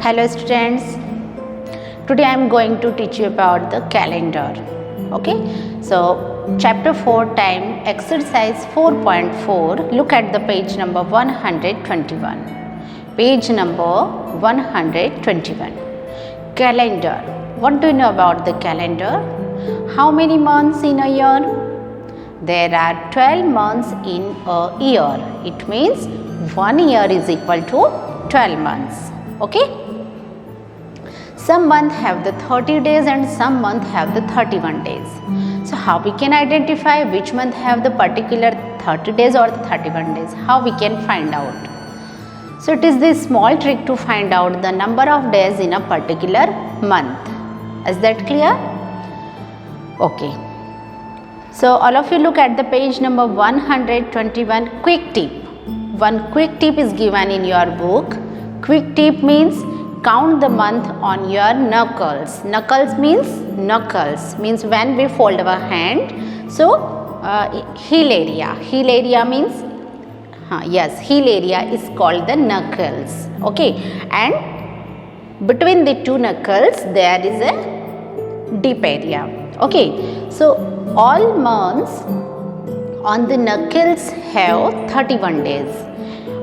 Hello students, today I am going to teach you about the calendar. Okay, so chapter 4 time exercise 4.4, look at the page number 121. Page number 121. Calendar. What do you know about the calendar? How many months in a year? There are 12 months in a year. It means 1 year is equal to 12 months. Okay. Some months have the 30 days and some months have the 31 days. So how we can identify which month have the particular 30 days or the 31 days? How we can find out? So it is this small trick to find out the number of days in a particular month. Is that clear? Okay. So all of you look at the page number 121. Quick tip. One quick tip is given in your book. Quick tip means count the month on your knuckles. Knuckles means when we fold our hand. So heel area. Heel area means heel area is called the knuckles. Okay, and between the two knuckles there is a deep area. Okay, so all months on the knuckles have 31 days.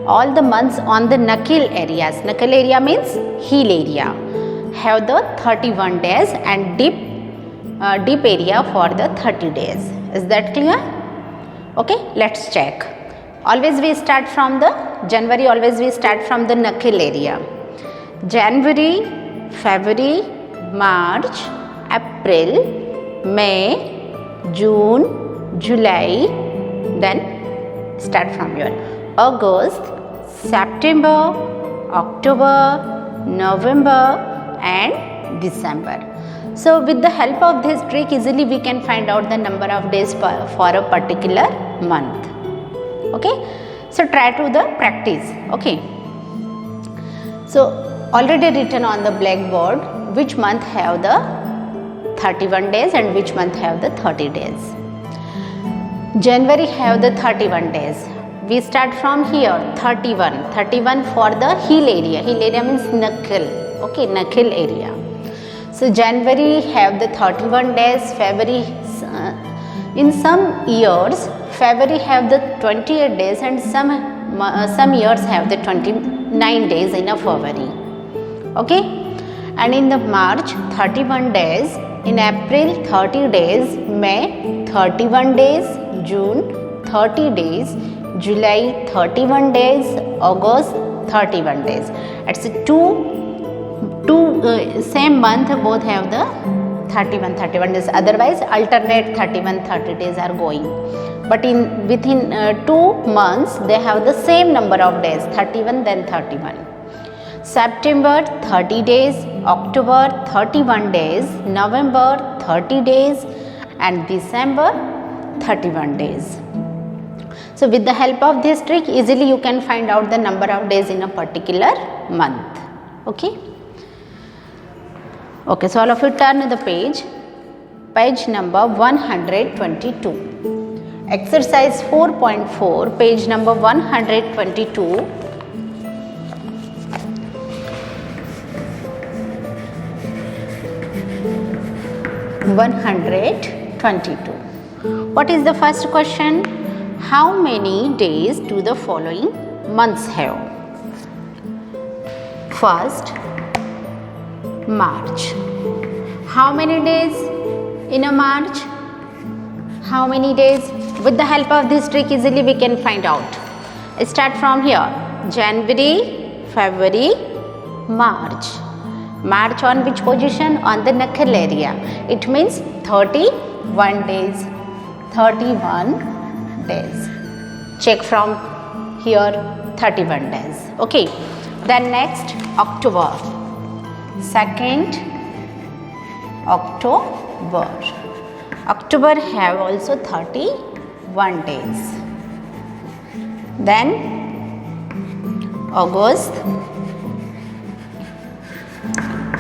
All the months on the knuckle areas, knuckle area means heel area, have the 31 days and deep area for the 30 days. Is that clear? Okay, let's check. Always we start from the January, always we start from the knuckle area. January, February, March, April, May, June, July, then start from here. August, September, October, November and December. So with the help of this trick easily we can find out the number of days for a particular month. Okay, so try to the practice. Okay, so already written on the blackboard which month have the 31 days and which month have the 30 days. January have the 31 days. We start from here 31 for the heel area. Heel area means knuckle. Okay, knuckle area. So January have the 31 days. February, in some years February have the 28 days and some years have the 29 days in a February. Okay, and in the March 31 days, in April 30 days, May 31 days, June 30 days, July 31 days, August 31 days. It's same month both have the 31 days. Otherwise alternate 30 days are going. But within 2 months they have the same number of days, 31 then 31. September 30 days, October 31 days, November 30 days and December 31 days. So with the help of this trick easily you can find out the number of days in a particular month. Okay. Okay, so all of you turn the page number 122. Exercise 4.4, page number 122. What is the first question? How many days do the following months have? First, March. How many days in a March? How many days? With the help of this trick easily we can find out. Start from here. January, February, March. March on which position? On the knuckle area. It means 31 days. 31 days. Check from here 31 days. Okay. Then next October. Second October. October have also 31 days. Then August.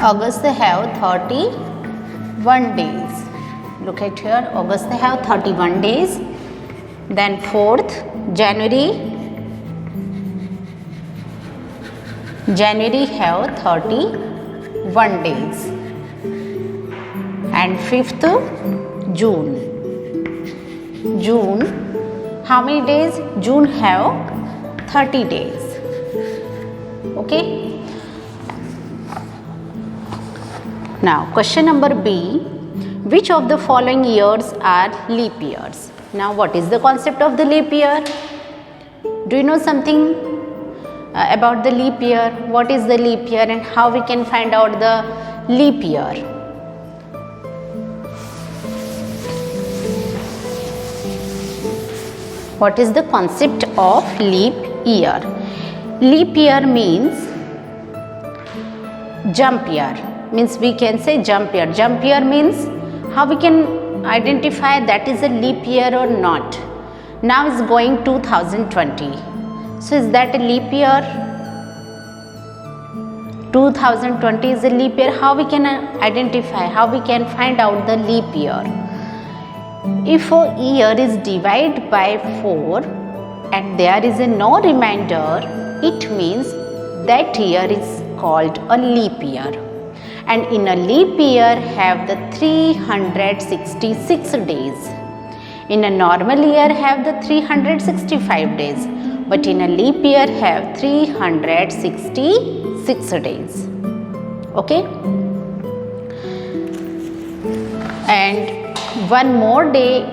August have 31 days. Look at here, August have 31 days. Then 4th January January have 31 days. And 5th June. June, how many days? June have 30 days. Okay. Now question number B. Which of the following years are leap years? Now what is the concept of the leap year? Do you know something about the leap year? What is the leap year and how we can find out the leap year? What is the concept of leap year? Leap year means jump year. Means we can say jump year. Jump year means how we can identify that is a leap year or not. Now is going 2020. So is that a leap year? 2020 is a leap year. How we can identify? How we can find out the leap year? If a year is divided by 4 and there is a no remainder, it means that year is called a leap year. And in a leap year have the 366 days. In a normal year have the 365 days. But in a leap year have 366 days. Okay? And one more day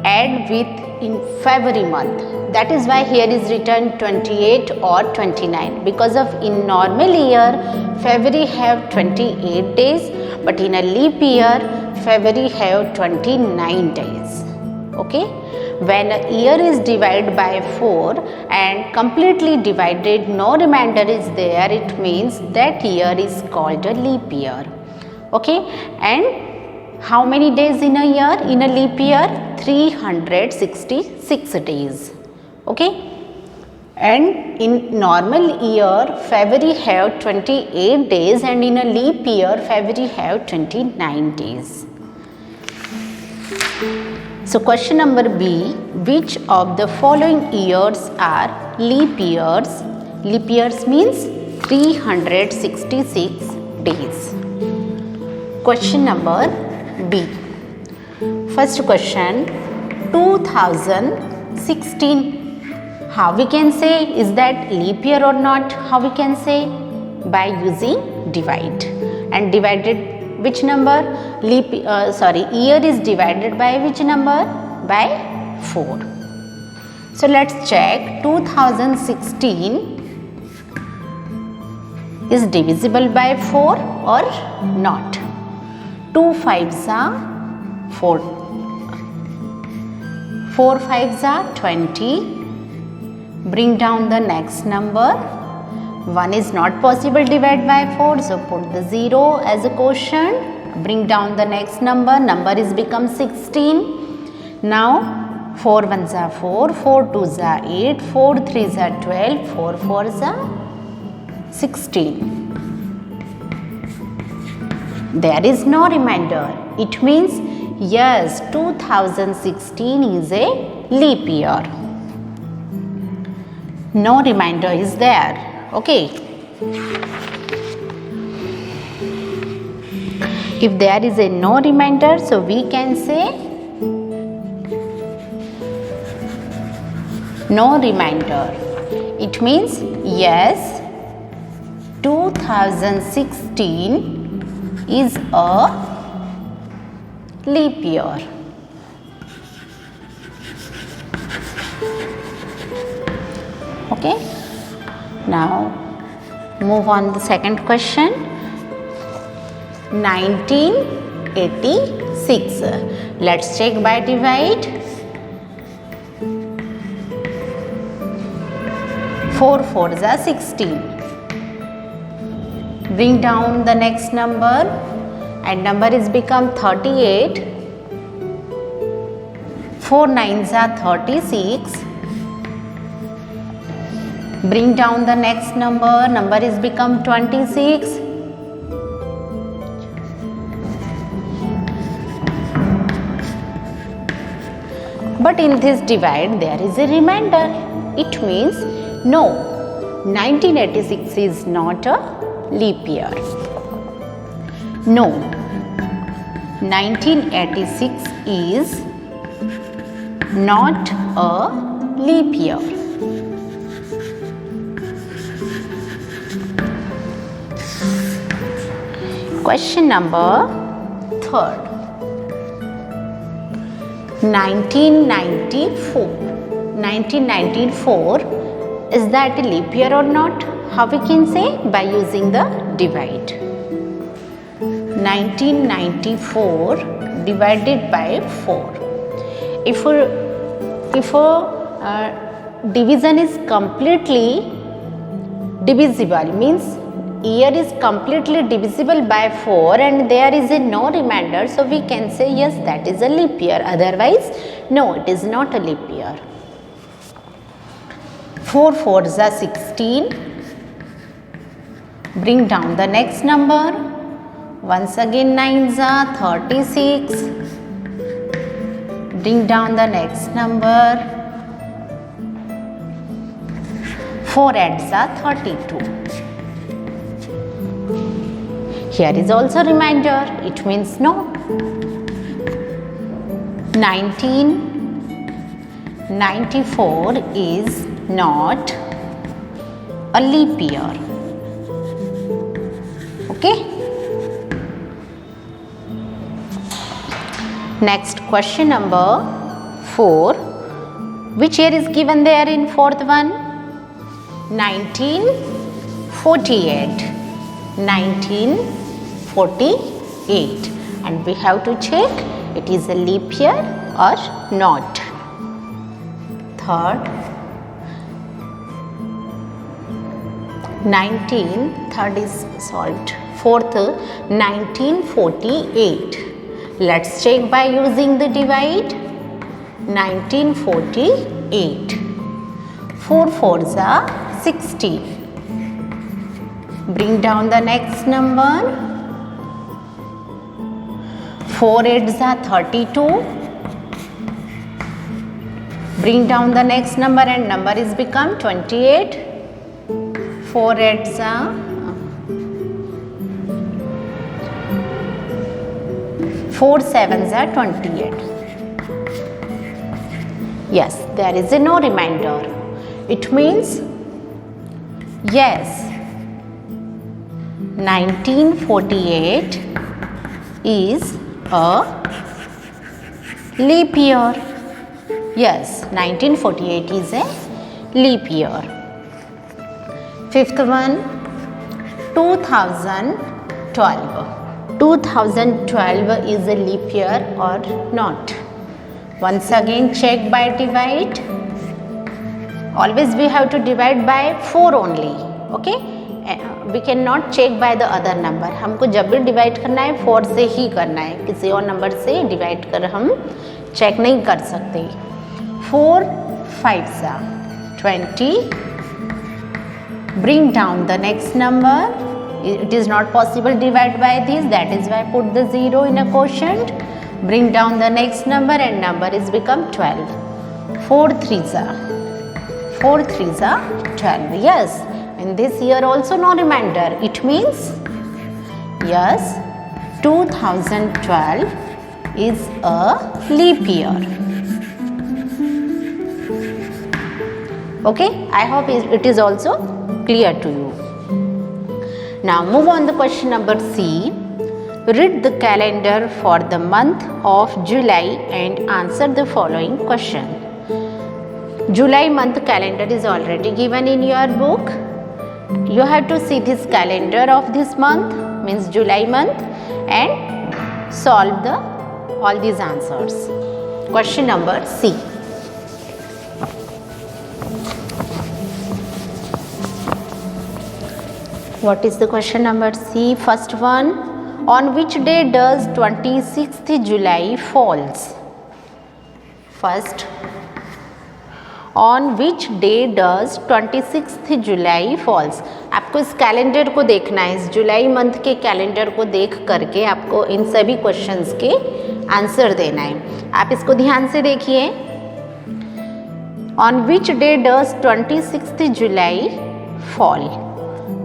add with in February month. That is why here is written 28 or 29. Because of in normal year February have 28 days, but in a leap year February have 29 days. Okay? When a year is divided by 4 and completely divided, no remainder is there, it means that year is called a leap year. Okay? And how many days in a year? In a leap year, 366 days. Okay? And in normal year, February have 28 days and in a leap year, February have 29 days. So question number B, which of the following years are leap years? Leap years means 366 days. Question number B. First question, 2016. How we can say, is that leap year or not? How we can say? By using divide. And divided which number? Year is divided by which number? By 4. So let's check. 2016 is divisible by 4 or not? 2 5s are 4. 4 5s are 20. Bring down the next number. 1 is not possible divide by 4, so put the 0 as a quotient. Bring down the next number. Number is become 16. Now 4 1s are 4, 4 2s are 8, 4 3s are 12, 4 4s are 16. There is no remainder. It means yes, 2016 is a leap year. No remainder is there. Okay. If there is a no remainder, so we can say no remainder. It means yes, 2016 is a leap year. Okay. Now move on the second question. 1986. Let's check by divide. 4 4s are 16. Bring down the next number and number is become 38. 4 9s are 36. Bring down the next number, number is become 26. But in this divide there is a remainder. It means no, 1986 is not a leap year. No, 1986 is not a leap year. Question number 3rd. 1994. 1994, is that a leap year or not? How we can say? By using the divide. 1994 divided by 4. If a division is completely divisible, means year is completely divisible by 4 and there is a no remainder, so we can say yes, that is a leap year. Otherwise, no, it is not a leap year. 4 4s are 16. Bring down the next number. Once again 9s are 36. Bring down the next number. 4 8s are 32. Here is also reminder, it means no. 1994 is not a leap year. Okay. Next question number 4. Which year is given there in 4th one? 1948. 1948, and we have to check it is a leap year or not. 4th 1948. Let's check by using the divide. 1948. 4 4s are 16. Bring down the next number. 4 8s are 32. Bring down the next number and number is become 28. 4 8s are 4 7s are 28. Yes, there is a no remainder. It means yes, 1948 is a leap year. Yes, 1948 is a leap year. 5th one, 2012. 2012 is a leap year or not? Once again check by divide. Always we have to divide by 4 only. Okay. We cannot check by the other number. हमको जब भी divide करना है 4 से ही करना है, किसी और नंबर से डिवाइड कर हम चेक नहीं कर सकते. 4 5s are 20. Bring down the next number. It is not possible to divide by this, that is why I put the 0 in a quotient. Bring down the next number and number is become 12. 4 3s are 12. Yes. In this year also no remainder. It means yes, 2012 is a leap year. Okay, I hope it is also clear to you. Now move on the question number C. Read the calendar for the month of July and answer the following question. July month calendar is already given in your book. You have to see this calendar of this month, means July month, and solve all these answers. Question number C. What is the question number C? First one, on which day does 26th July falls? First, on which day does 26th July falls? आपको इस calendar को देखना है, इस जुलाई month के calendar को देख करके आपको इन सभी क्वेश्चंस के आंसर देना है. आप इसको ध्यान से देखिए. On which day does 26th July fall.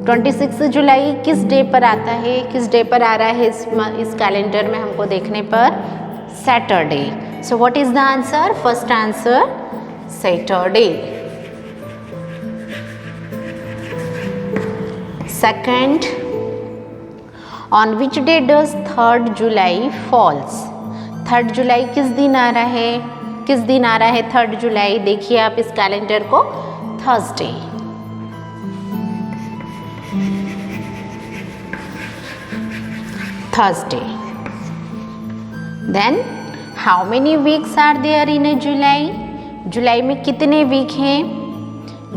26 जुलाई किस डे पर आता है, किस डे पर आ रहा है इस कैलेंडर में हमको देखने पर? Saturday. So what is the answer? First answer Saturday. Second, on which day does 3rd July falls? 3rd जुलाई किस दिन आ रहा है? किस दिन आ रहा है 3rd जुलाई? देखिए आप इस कैलेंडर को, Thursday. Thursday. Then how many weeks are there in a July? जुलाई में कितने वीक हैं?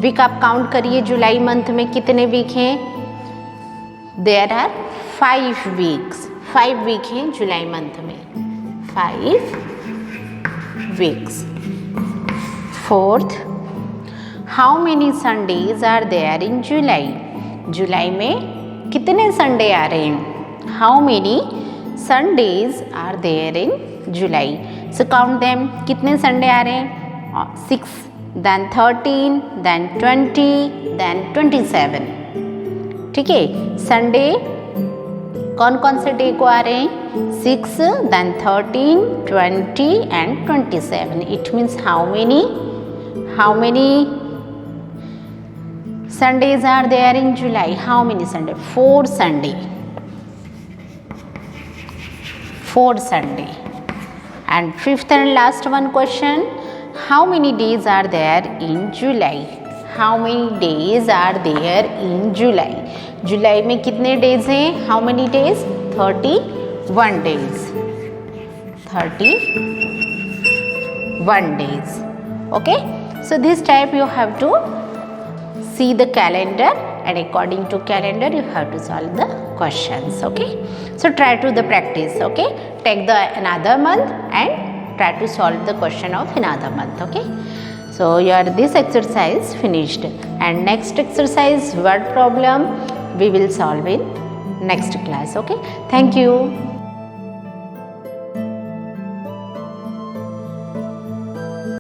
वीक आप काउंट करिए, जुलाई मंथ में कितने वीक हैं? There are 5 weeks. 5 वीक हैं जुलाई मंथ में, 5 weeks. Fourth, how many Sundays are there in July? जुलाई में कितने संडे आ रहे हैं? How many Sundays are there in July? So count them, कितने संडे आ रहे हैं? 6, देन 13, देन 20, देन 27। ठीक है, संडे कौन कौन से डे को आ रहे हैं? 6, then 13, 20 and 27। It means how many Sundays are there in July? How many Sunday? 4 Sunday. 4 Sunday. And fifth and last one question. How many days are there in July? How many days are there in July? July में कितने days हैं? How many days? 31 days. 31 days. Okay. So this type you have to see the calendar, and according to calendar you have to solve the questions. Okay, so try to the practice. Okay, take the another month and try to solve the question of another month. Okay, so your this exercise finished, and next exercise word problem we will solve in next class. Okay, thank you.